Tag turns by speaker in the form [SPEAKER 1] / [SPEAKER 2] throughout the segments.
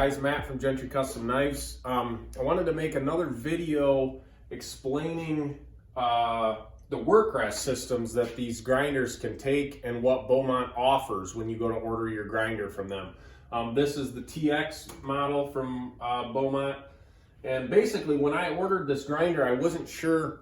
[SPEAKER 1] guys, Matt from Gentry Custom Knives. I wanted to make another video explaining the work rest systems that these grinders can take and what Beaumont offers when you go to order your grinder from them. This is the TX model from Beaumont, and basically when I ordered this grinder I wasn't sure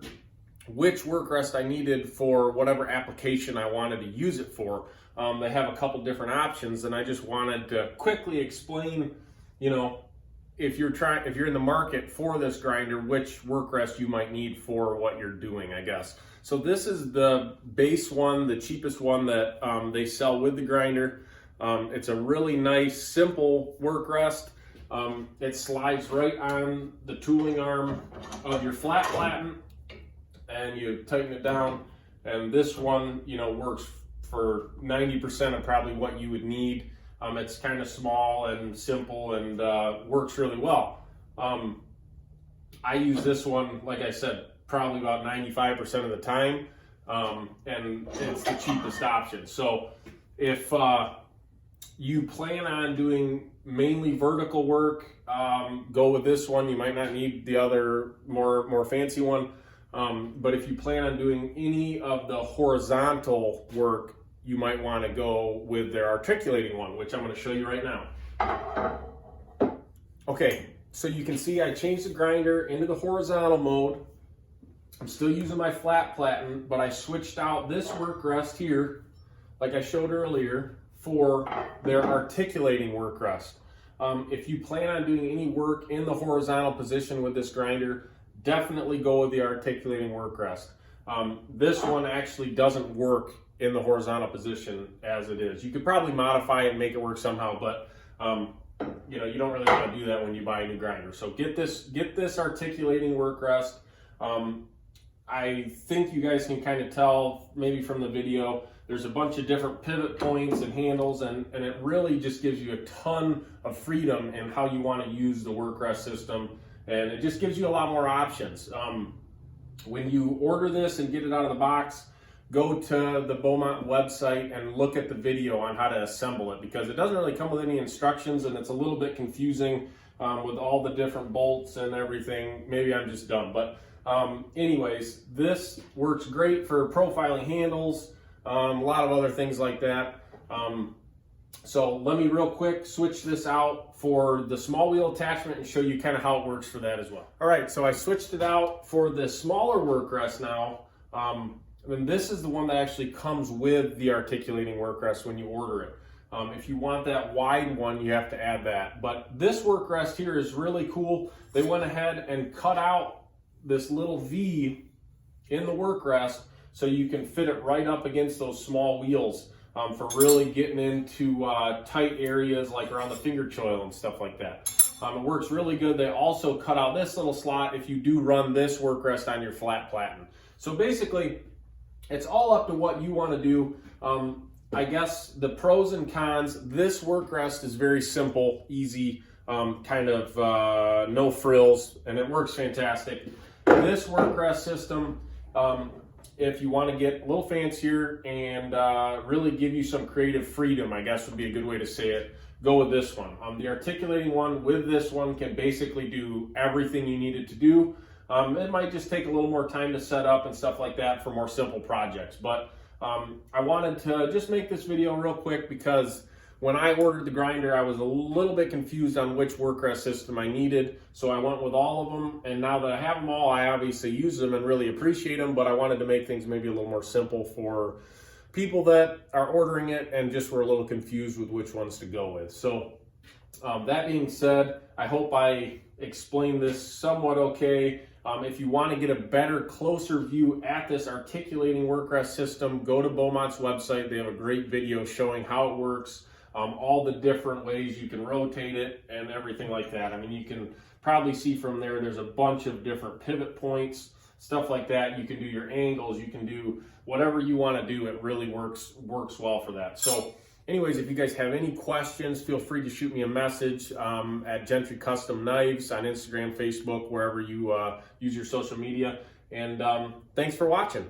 [SPEAKER 1] which work rest I needed for whatever application I wanted to use it for. They have a couple different options, and I just wanted to quickly explain, you know, if you're in the market for this grinder, which work rest you might need for what you're doing, I guess. So this is the base one, the cheapest one that they sell with the grinder. It's a really nice, simple work rest. It slides right on the tooling arm of your flat platen, and you tighten it down. And this one, you know, works for 90% of probably what you would need. It's kind of small and simple and works really well. I use this one, like I said, probably about 95% of the time, and it's the cheapest option. So if you plan on doing mainly vertical work, go with this one. You might not need the other more fancy one. But if you plan on doing any of the horizontal work, you might want to go with their articulating one, which I'm going to show you right now. Okay, so you can see I changed the grinder into the horizontal mode. I'm still using my flat platen, but I switched out this work rest here, like I showed earlier, for their articulating work rest. If you plan on doing any work in the horizontal position with this grinder, definitely go with the articulating work rest. This one actually doesn't work in the horizontal position as it is. You could probably modify it and make it work somehow, but you know, you don't really want to do that when you buy a new grinder. So get this articulating work rest. I think you guys can kind of tell maybe from the video, there's a bunch of different pivot points and handles, and it really just gives you a ton of freedom in how you want to use the work rest system, and it just gives you a lot more options. When you order this and get it out of the box, go to the Beaumont website and look at the video on how to assemble it, because it doesn't really come with any instructions and it's a little bit confusing with all the different bolts and everything. Maybe I'm just dumb, but anyways, this works great for profiling handles, a lot of other things like that. So let me real quick switch this out for the small wheel attachment and show you kind of how it works for that as well. All right, so I switched it out for the smaller work rest now. And this is the one that actually comes with the articulating work rest when you order it. If you want that wide one, you have to add that. But this work rest here is really cool. They went ahead and cut out this little V in the work rest so you can fit it right up against those small wheels for really getting into tight areas like around the finger choil and stuff like that. It works really good. They also cut out this little slot if you do run this work rest on your flat platen. So basically, it's all up to what you want to do. I guess the pros and cons, this work rest is very simple, easy, kind of no frills, and it works fantastic. This work rest system, if you want to get a little fancier and really give you some creative freedom, I guess would be a good way to say it, go with this one. The articulating one with this one can basically do everything you need it to do. It might just take a little more time to set up and stuff like that for more simple projects. But I wanted to just make this video real quick because when I ordered the grinder, I was a little bit confused on which work rest system I needed. So I went with all of them. And now that I have them all, I obviously use them and really appreciate them. But I wanted to make things maybe a little more simple for people that are ordering it and just were a little confused with which ones to go with. So that being said, I hope I explained this somewhat okay. If you want to get a better, closer view at this articulating work rest system, go to Beaumont's website. They have a great video showing how it works, all the different ways you can rotate it and everything like that. I mean, you can probably see from there, there's a bunch of different pivot points, stuff like that. You can do your angles, you can do whatever you want to do. It really works well for that. So anyways, if you guys have any questions, feel free to shoot me a message at Gentry Custom Knives on Instagram, Facebook, wherever you use your social media. And thanks for watching.